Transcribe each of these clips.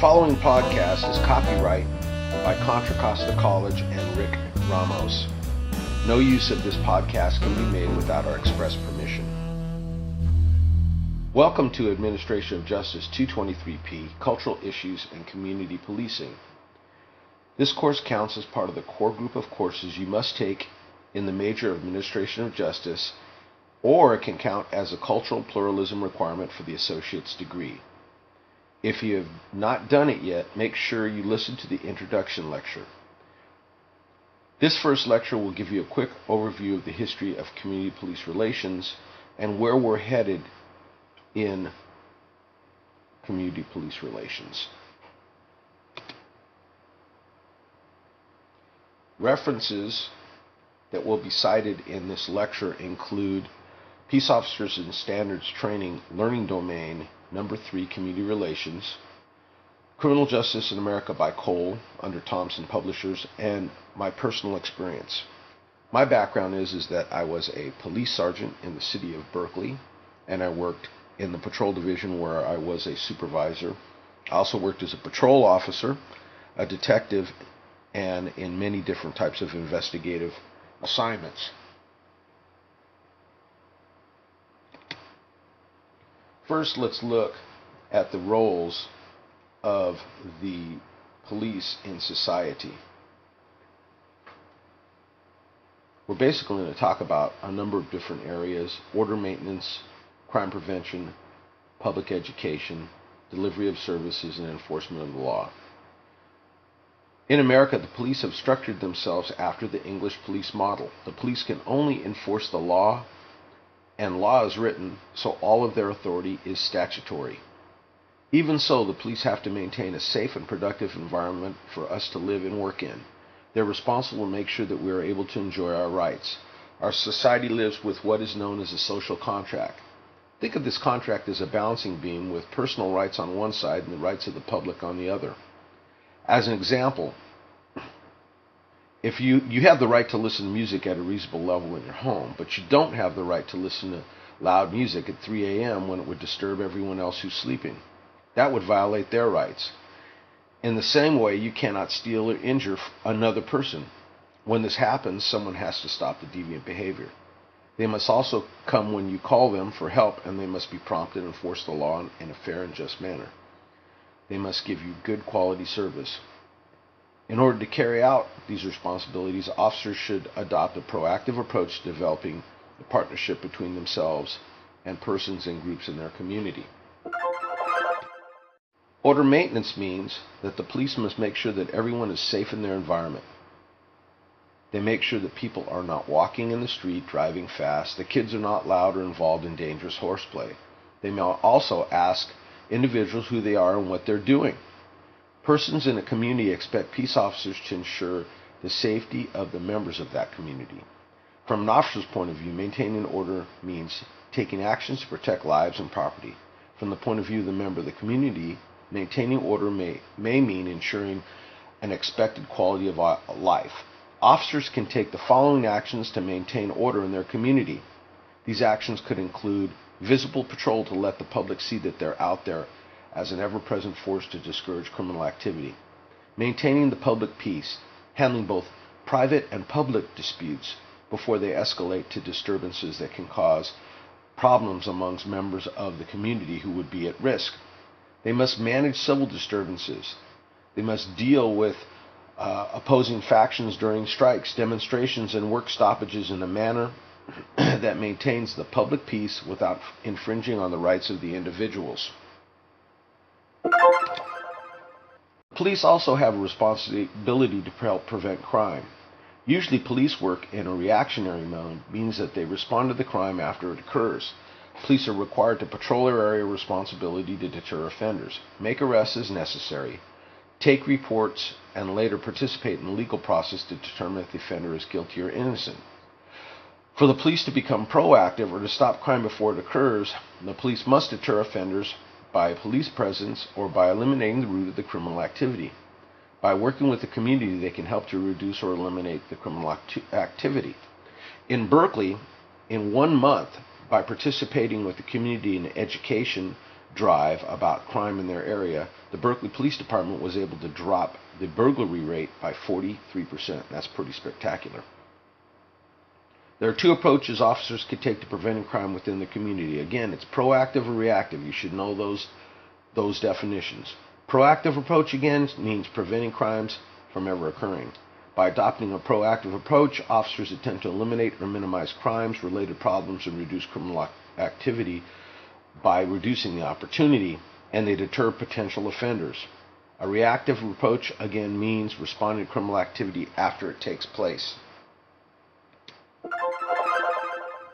following podcast is copyright by Contra Costa College and Rick Ramos. No use of this podcast can be made without our express permission. Welcome to Administration of Justice 223P, Cultural Issues and Community Policing. This course counts as part of the core group of courses you must take in the major of Administration of Justice, or it can count as a cultural pluralism requirement for the associate's degree. If you have not done it yet, make sure you listen to the introduction lecture. This first lecture will give you a quick overview of the history of community police relations and where we're headed in community police relations. References that will be cited in this lecture include Peace Officers and Standards Training, Learning Domain, Number 3, Community Relations, Criminal Justice in America by Cole, under Thompson Publishers, and my personal experience. My background is that I was a police sergeant in the city of Berkeley, and I worked in the patrol division where I was a supervisor. I also worked as a patrol officer, a detective, and in many different types of investigative assignments. First, let's look at the roles of the police in society. We're basically going to talk about a number of different areas: order maintenance, crime prevention, public education, delivery of services, and enforcement of the law. In America, the police have structured themselves after the English police model. The police can only enforce the law, and law is written, so all of their authority is statutory. Even so, the police have to maintain a safe and productive environment for us to live and work in. They're responsible to make sure that we are able to enjoy our rights. Our society lives with what is known as a social contract. Think of this contract as a balancing beam with personal rights on one side and the rights of the public on the other. As an example, if you have the right to listen to music at a reasonable level in your home, but you don't have the right to listen to loud music at 3 a.m. when it would disturb everyone else who's sleeping. That would violate their rights. In the same way, you cannot steal or injure another person. When this happens, someone has to stop the deviant behavior. They must also come when you call them for help, and they must be prompt and enforce the law in a fair and just manner. They must give you good quality service. In order to carry out these responsibilities, officers should adopt a proactive approach to developing a partnership between themselves and persons and groups in their community. Order maintenance means that the police must make sure that everyone is safe in their environment. They make sure that people are not walking in the street, driving fast, the kids are not loud or involved in dangerous horseplay. They may also ask individuals who they are and what they're doing. Persons in a community expect peace officers to ensure the safety of the members of that community. From an officer's point of view, maintaining order means taking actions to protect lives and property. From the point of view of the member of the community, maintaining order may mean ensuring an expected quality of life. Officers can take the following actions to maintain order in their community. These actions could include visible patrol to let the public see that they're out there as an ever-present force to discourage criminal activity. Maintaining the public peace, handling both private and public disputes before they escalate to disturbances that can cause problems amongst members of the community who would be at risk. They must manage civil disturbances. They must deal with opposing factions during strikes, demonstrations, and work stoppages in a manner that maintains the public peace without infringing on the rights of the individuals. Police also have a responsibility to help prevent crime. Usually police work in a reactionary mode means that they respond to the crime after it occurs. Police are required to patrol their area of responsibility to deter offenders, make arrests as necessary, take reports, and later participate in the legal process to determine if the offender is guilty or innocent. For the police to become proactive or to stop crime before it occurs, the police must deter offenders by police presence or by eliminating the root of the criminal activity. By working with the community, they can help to reduce or eliminate the criminal activity. In Berkeley, in 1 month, by participating with the community in education, drive about crime in their area, the Berkeley Police Department was able to drop the burglary rate by 43%. That's pretty spectacular. There are two approaches officers can take to preventing crime within the community. Again, it's proactive or reactive. You should know those definitions. Proactive approach, again, means preventing crimes from ever occurring. By adopting a proactive approach, officers attempt to eliminate or minimize crimes, related problems, and reduce criminal activity by reducing the opportunity, and they deter potential offenders. A reactive approach, again, means responding to criminal activity after it takes place.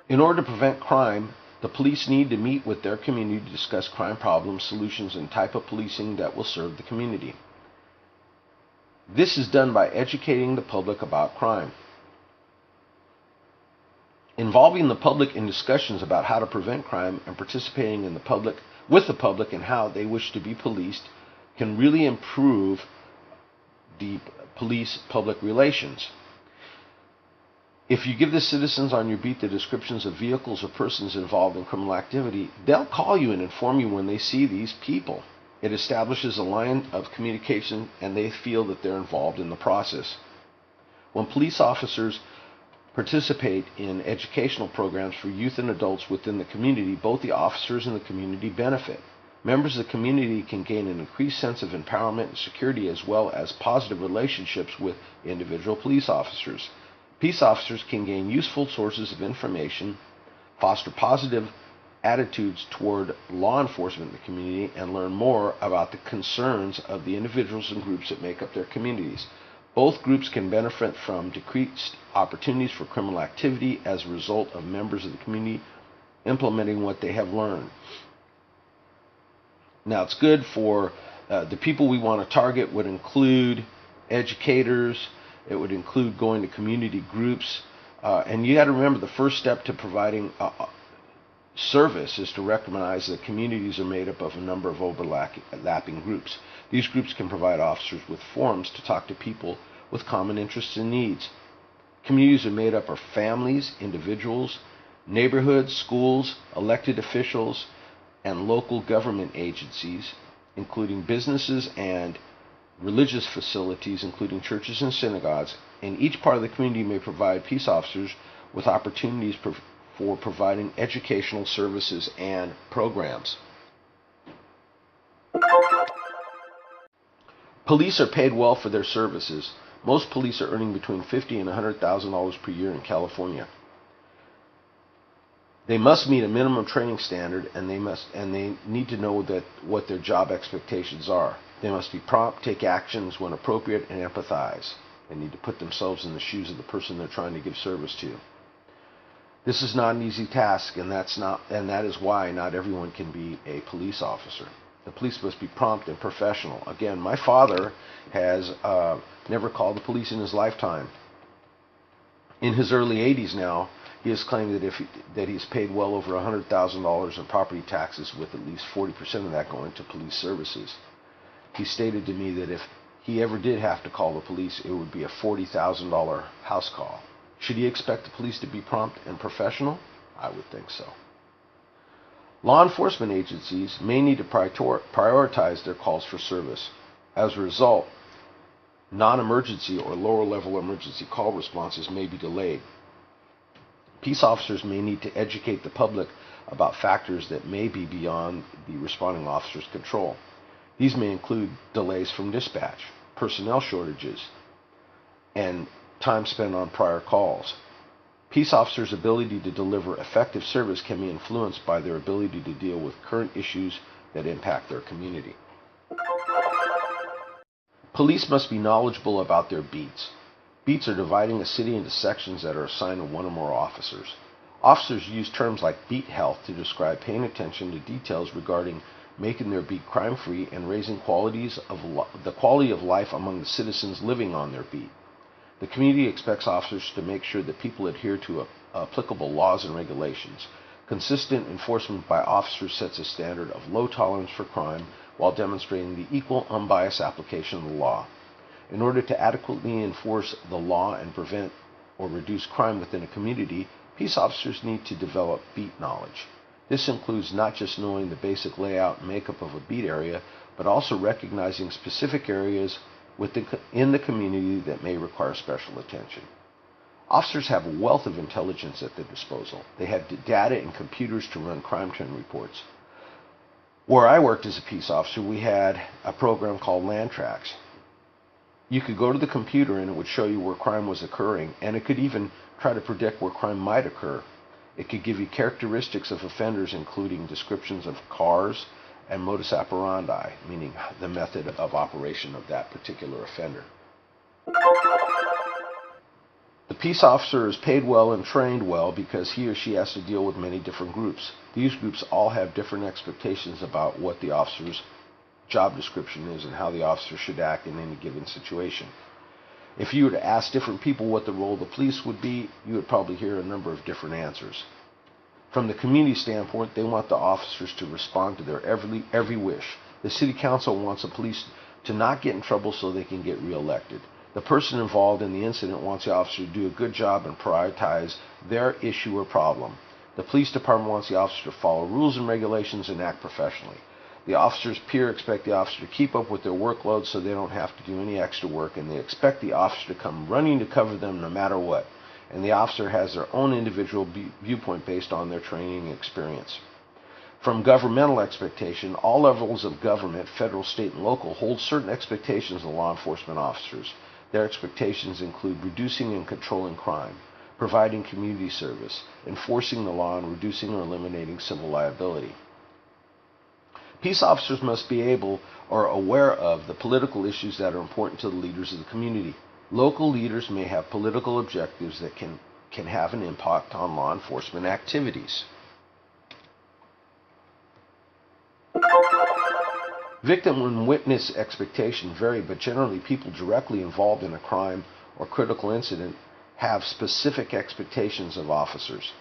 In order to prevent crime, the police need to meet with their community to discuss crime problems, solutions, and type of policing that will serve the community. This is done by educating the public about crime. Involving the public in discussions about how to prevent crime and participating with the public in how they wish to be policed can really improve the police-public relations. If you give the citizens on your beat the descriptions of vehicles or persons involved in criminal activity, they'll call you and inform you when they see these people. It establishes a line of communication, and they feel that they're involved in the process. When police officers participate in educational programs for youth and adults within the community, both the officers and the community benefit. Members of the community can gain an increased sense of empowerment and security, as well as positive relationships with individual police officers. Peace officers can gain useful sources of information, foster positive attitudes toward law enforcement in the community, and learn more about the concerns of the individuals and groups that make up their communities. Both groups can benefit from decreased opportunities for criminal activity as a result of members of the community implementing what they have learned. Now, it's good for the people we want to target would include educators. It would include going to community groups. And you got to remember, the first step to providing service is to recognize that communities are made up of a number of overlapping groups. These groups can provide officers with forums to talk to people with common interests and needs. Communities are made up of families, individuals, neighborhoods, schools, elected officials, and local government agencies, including businesses and religious facilities, including churches and synagogues. And each part of the community may provide peace officers with opportunities for providing educational services and programs. Police are paid well for their services. Most police are earning between $50,000 and $100,000 per year in California. They must meet a minimum training standard, and they need to know what their job expectations are. They must be prompt, take actions when appropriate, and empathize. They need to put themselves in the shoes of the person they're trying to give service to. This is not an easy task, and that is why not everyone can be a police officer. The police must be prompt and professional. Again, my father has never called the police in his lifetime. In his early 80s now, he has claimed that he's paid well over $100,000 in property taxes, with at least 40% of that going to police services. He stated to me that if he ever did have to call the police, it would be a $40,000 house call. Should he expect the police to be prompt and professional? I would think so. Law enforcement agencies may need to prioritize their calls for service. As a result, non-emergency or lower-level emergency call responses may be delayed. Peace officers may need to educate the public about factors that may be beyond the responding officer's control. These may include delays from dispatch, personnel shortages, and time spent on prior calls. Peace officers' ability to deliver effective service can be influenced by their ability to deal with current issues that impact their community. Police must be knowledgeable about their beats. Beats are dividing a city into sections that are assigned to one or more officers. Officers use terms like beat health to describe paying attention to details regarding making their beat crime-free and raising the quality of life among the citizens living on their beat. The community expects officers to make sure that people adhere to applicable laws and regulations. Consistent enforcement by officers sets a standard of low tolerance for crime while demonstrating the equal, unbiased application of the law. In order to adequately enforce the law and prevent or reduce crime within a community, peace officers need to develop beat knowledge. This includes not just knowing the basic layout and makeup of a beat area, but also recognizing specific areas in the community that may require special attention. Officers have a wealth of intelligence at their disposal. They have data and computers to run crime trend reports. Where I worked as a peace officer, we had a program called Land Tracks. You could go to the computer and it would show you where crime was occurring, and it could even try to predict where crime might occur. It could give you characteristics of offenders, including descriptions of cars and modus operandi, meaning the method of operation of that particular offender. The peace officer is paid well and trained well because he or she has to deal with many different groups. These groups all have different expectations about what the officer's job description is and how the officer should act in any given situation. If you were to ask different people what the role of the police would be, you would probably hear a number of different answers. From the community standpoint, they want the officers to respond to their every wish. The city council wants the police to not get in trouble so they can get reelected. The person involved in the incident wants the officer to do a good job and prioritize their issue or problem. The police department wants the officer to follow rules and regulations and act professionally. The officer's peers expect the officer to keep up with their workload so they don't have to do any extra work, and they expect the officer to come running to cover them no matter what. And the officer has their own individual viewpoint based on their training and experience. From governmental expectation, all levels of government, federal, state, and local, hold certain expectations of law enforcement officers. Their expectations include reducing and controlling crime, providing community service, enforcing the law, and reducing or eliminating civil liability. Peace officers must be able or aware of the political issues that are important to the leaders of the community. Local leaders may have political objectives that can have an impact on law enforcement activities. Victim and witness expectations vary, but generally people directly involved in a crime or critical incident have specific expectations of officers.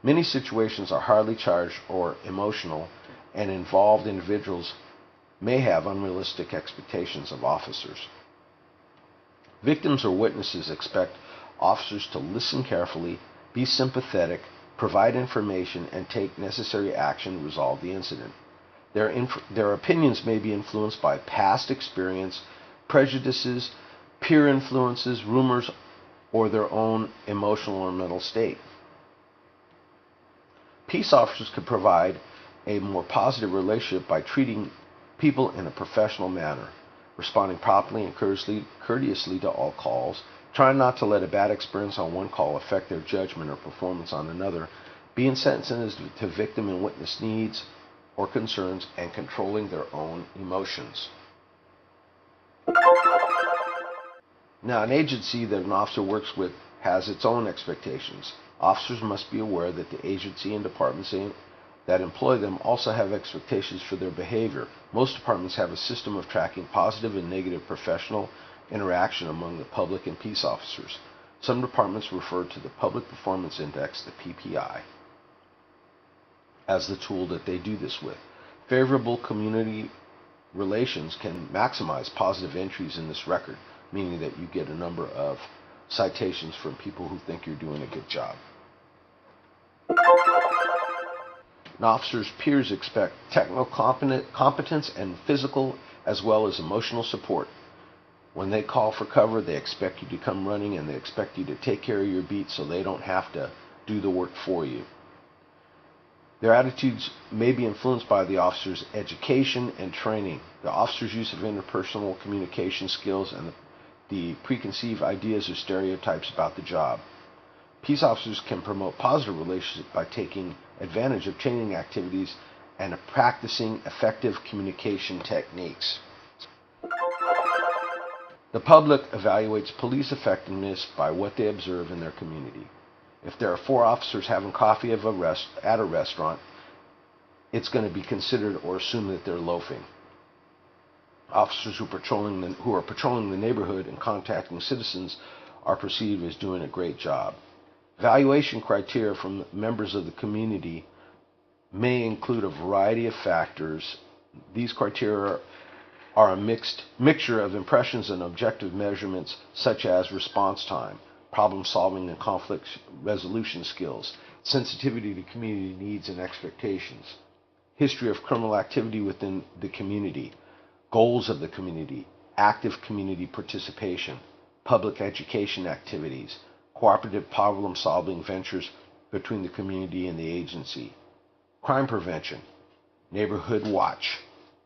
Many situations are highly charged or emotional, and involved individuals may have unrealistic expectations of officers. Victims or witnesses expect officers to listen carefully, be sympathetic, provide information, and take necessary action to resolve the incident. Their opinions may be influenced by past experience, prejudices, peer influences, rumors, or their own emotional or mental state. Peace officers could provide a more positive relationship by treating people in a professional manner, responding promptly and courteously to all calls, trying not to let a bad experience on one call affect their judgment or performance on another, being sensitive to victim and witness needs or concerns, and controlling their own emotions. Now, an agency that an officer works with has its own expectations. Officers must be aware that the agency and departments that employ them also have expectations for their behavior. Most departments have a system of tracking positive and negative professional interaction among the public and peace officers. Some departments refer to the Public Performance Index, the PPI, as the tool that they do this with. Favorable community relations can maximize positive entries in this record, meaning that you get a number of citations from people who think you're doing a good job. An officer's peers expect technical competence and physical as well as emotional support. When they call for cover, they expect you to come running, and they expect you to take care of your beat so they don't have to do the work for you. Their attitudes may be influenced by the officer's education and training, the officer's use of interpersonal communication skills, and the preconceived ideas or stereotypes about the job. Peace officers can promote positive relationships by taking advantage of training activities and practicing effective communication techniques. The public evaluates police effectiveness by what they observe in their community. If there are 4 officers having coffee at a restaurant, it's going to be considered or assumed that they're loafing. Officers who are patrolling the neighborhood and contacting citizens are perceived as doing a great job. Evaluation criteria from members of the community may include a variety of factors. These criteria are a mixture of impressions and objective measurements such as response time, problem solving and conflict resolution skills, sensitivity to community needs and expectations, history of criminal activity within the community, goals of the community, active community participation, public education activities, cooperative problem-solving ventures between the community and the agency, crime prevention, neighborhood watch,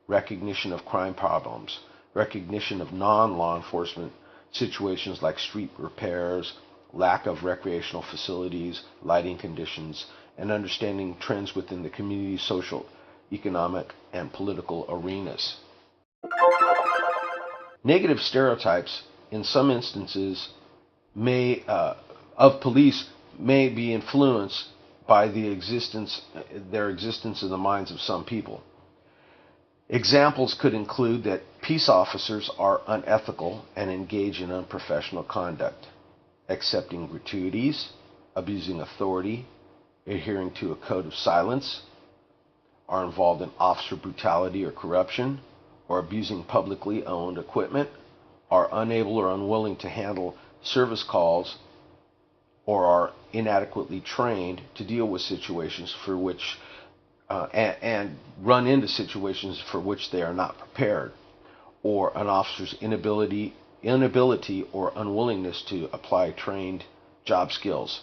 recognition of crime problems, recognition of non-law enforcement situations like street repairs, lack of recreational facilities, lighting conditions, and understanding trends within the community, social, economic, and political arenas. Negative stereotypes, in some instances, of police may be influenced by their existence in the minds of some people. Examples could include that peace officers are unethical and engage in unprofessional conduct, accepting gratuities, abusing authority, adhering to a code of silence, are involved in officer brutality or corruption, or abusing publicly owned equipment, are unable or unwilling to handle service calls, or are inadequately trained to deal with situations for which and run into situations for which they are not prepared, or an officer's inability or unwillingness to apply trained job skills.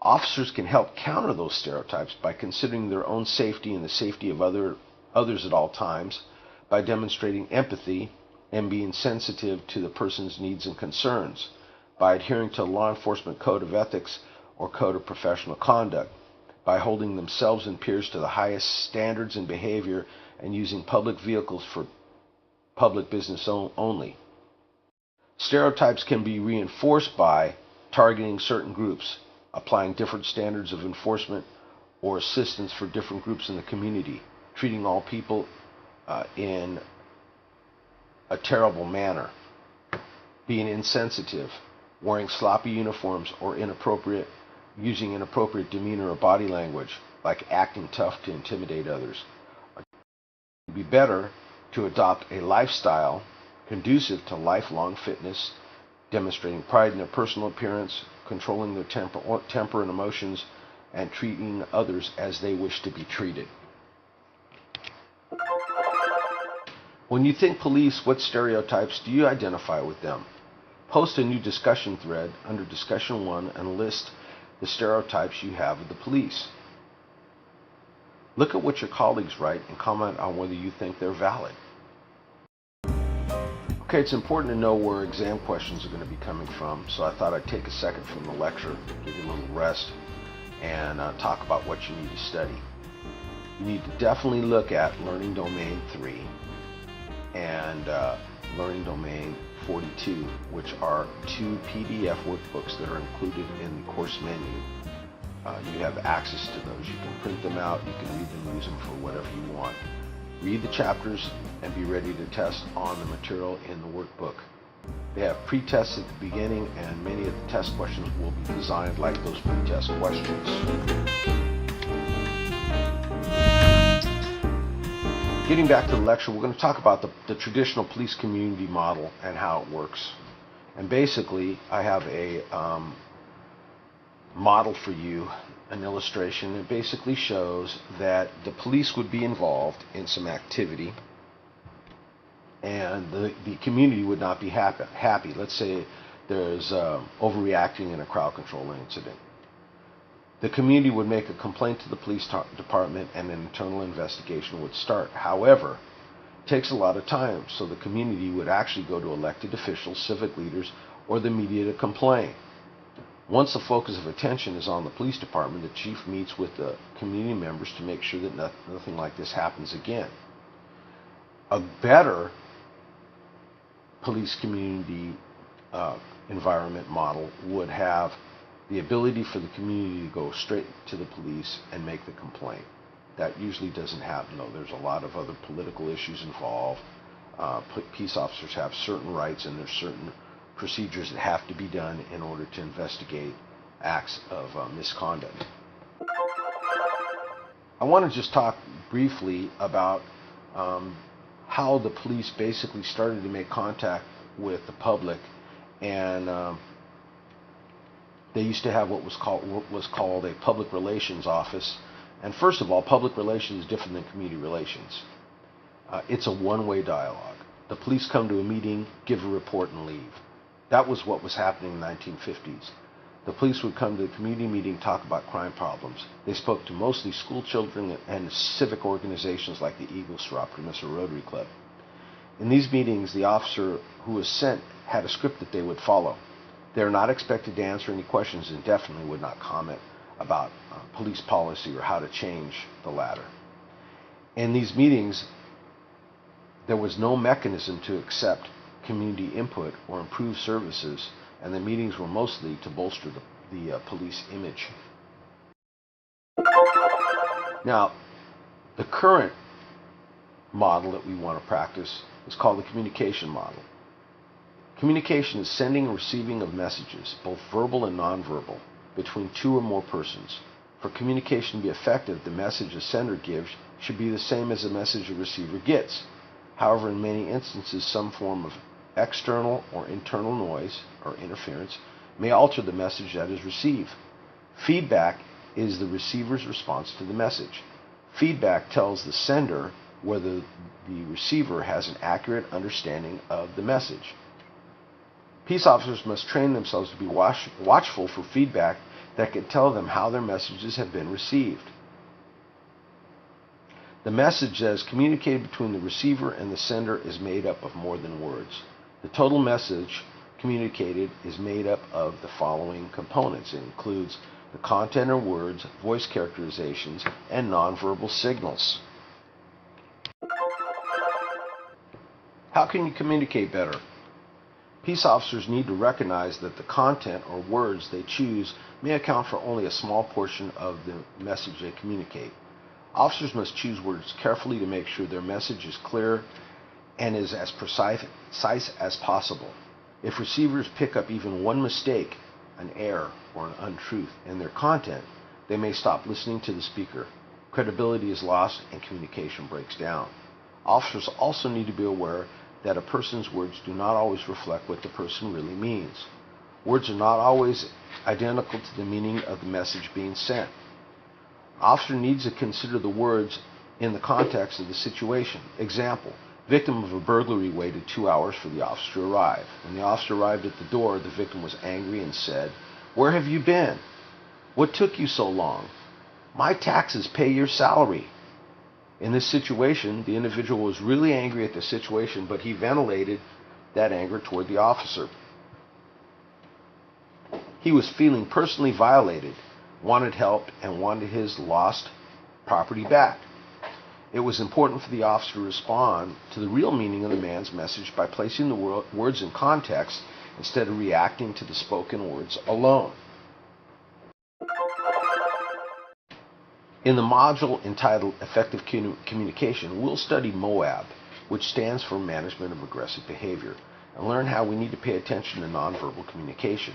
Officers can help counter those stereotypes by considering their own safety and the safety of others at all times, by demonstrating empathy and being sensitive to the person's needs and concerns, by adhering to a law enforcement code of ethics or code of professional conduct, by holding themselves and peers to the highest standards in behavior and using public vehicles for public business only. Stereotypes can be reinforced by targeting certain groups, applying different standards of enforcement or assistance for different groups in the community, treating all people in a terrible manner, being insensitive, wearing sloppy uniforms or using inappropriate demeanor or body language, like acting tough to intimidate others. It would be better to adopt a lifestyle conducive to lifelong fitness, demonstrating pride in their personal appearance, controlling their temper and emotions, and treating others as they wish to be treated. When you think police, what stereotypes do you identify with them? Post a new discussion thread under Discussion 1 and list the stereotypes you have of the police. Look at what your colleagues write and comment on whether you think they're valid. Okay, it's important to know where exam questions are going to be coming from, so I thought I'd take a second from the lecture, give you a little rest, and talk about what you need to study. You need to definitely look at Learning Domain 3 and Learning Domain 42, which are two PDF workbooks that are included in the course menu. You have access to those. You can print them out, you can read them, use them for whatever you want. Read the chapters and be ready to test on the material in the workbook. They have pre-tests at the beginning, and many of the test questions will be designed like those pre-test questions. Getting back to the lecture, we're going to talk about the traditional police community model and how it works. And basically, I have a model for you, an illustration. It basically shows that the police would be involved in some activity, and the community would not be happy. Let's say there's overreacting in a crowd control incident. The community would make a complaint to the police department, and an internal investigation would start. However, it takes a lot of time, so the community would actually go to elected officials, civic leaders, or the media to complain. Once the focus of attention is on the police department, the chief meets with the community members to make sure that nothing like this happens again. A better police community environment model would have the ability for the community to go straight to the police and make the complaint. That usually doesn't happen, though. There's a lot of other political issues involved. Peace officers have certain rights, and there's certain procedures that have to be done in order to investigate acts of misconduct. I want to just talk briefly about how the police basically started to make contact with the public, and They used to have what was called a public relations office. And first of all, public relations is different than community relations. It's a one-way dialogue. The police come to a meeting, give a report, and leave. That was what was happening in the 1950s. The police would come to the community meeting, talk about crime problems. They spoke to mostly school children and civic organizations like the Eagle Scout Optimus or Rotary Club. In these meetings, the officer who was sent had a script that they would follow. They are not expected to answer any questions and definitely would not comment about police policy or how to change the latter. In these meetings, there was no mechanism to accept community input or improve services, and the meetings were mostly to bolster the police image. Now, the current model that we want to practice is called the communication model. Communication is sending and receiving of messages, both verbal and nonverbal, between two or more persons. For communication to be effective, the message a sender gives should be the same as the message a receiver gets. However, in many instances, some form of external or internal noise or interference may alter the message that is received. Feedback is the receiver's response to the message. Feedback tells the sender whether the receiver has an accurate understanding of the message. Peace officers must train themselves to be watchful for feedback that can tell them how their messages have been received. The message that is communicated between the receiver and the sender is made up of more than words. The total message communicated is made up of the following components. It includes the content or words, voice characterizations, and nonverbal signals. How can you communicate better? Peace officers need to recognize that the content or words they choose may account for only a small portion of the message they communicate. Officers must choose words carefully to make sure their message is clear and is as precise as possible. If receivers pick up even one mistake, an error, or an untruth in their content, they may stop listening to the speaker. Credibility is lost and communication breaks down. Officers also need to be aware that a person's words do not always reflect what the person really means. Words are not always identical to the meaning of the message being sent. An officer needs to consider the words in the context of the situation. Example, victim of a burglary waited 2 hours for the officer to arrive. When the officer arrived at the door, the victim was angry and said, "Where have you been? What took you so long? My taxes pay your salary." In this situation, the individual was really angry at the situation, but he ventilated that anger toward the officer. He was feeling personally violated, wanted help, and wanted his lost property back. It was important for the officer to respond to the real meaning of the man's message by placing the words in context instead of reacting to the spoken words alone. In the module entitled Effective Communication, we'll study MOAB, which stands for Management of Aggressive Behavior, and learn how we need to pay attention to nonverbal communication.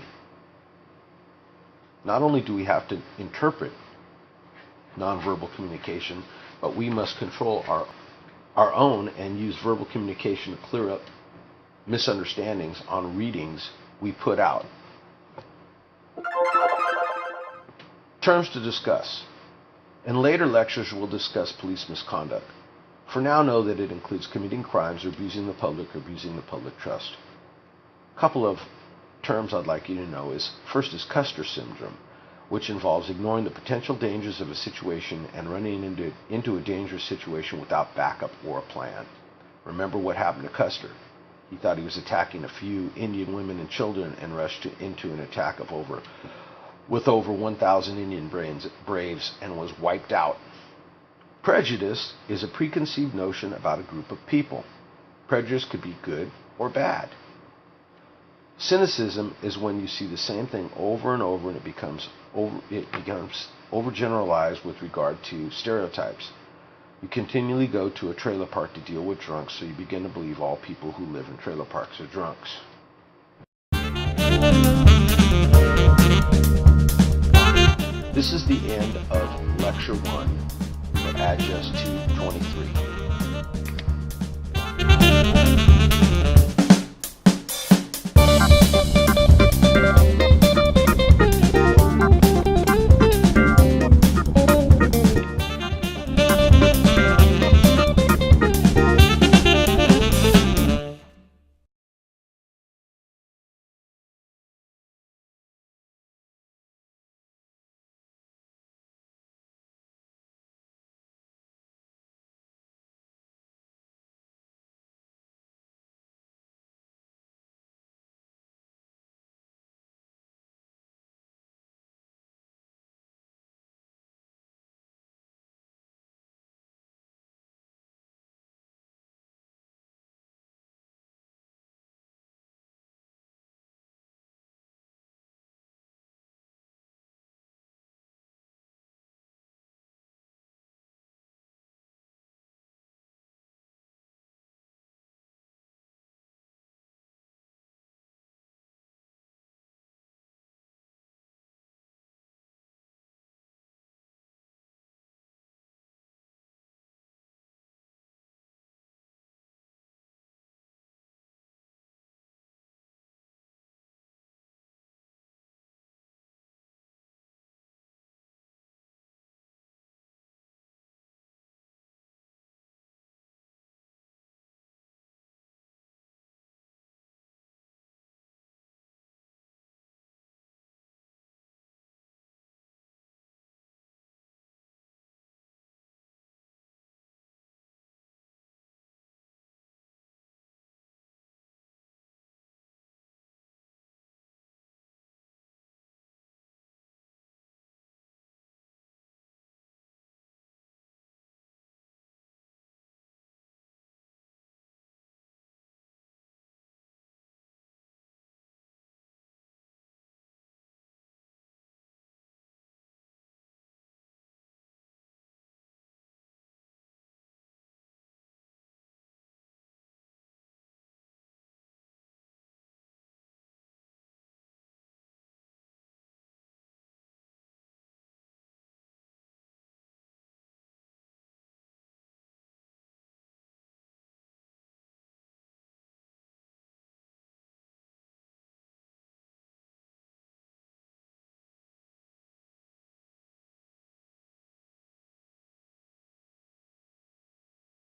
Not only do we have to interpret nonverbal communication, but we must control our own and use verbal communication to clear up misunderstandings on readings we put out. Terms to discuss. In later lectures, we'll discuss police misconduct. For now, know that it includes committing crimes or abusing the public or abusing the public trust. A couple of terms I'd like you to know is, first is Custer syndrome, which involves ignoring the potential dangers of a situation and running into a dangerous situation without backup or a plan. Remember what happened to Custer. He thought he was attacking a few Indian women and children and rushed into an attack with over 1,000 Indian braves and was wiped out. Prejudice is a preconceived notion about a group of people. Prejudice could be good or bad. Cynicism is when you see the same thing over and over and it becomes overgeneralized with regard to stereotypes. You continually go to a trailer park to deal with drunks, so you begin to believe all people who live in trailer parks are drunks. This is the end of Lecture 1 for Adjus 223.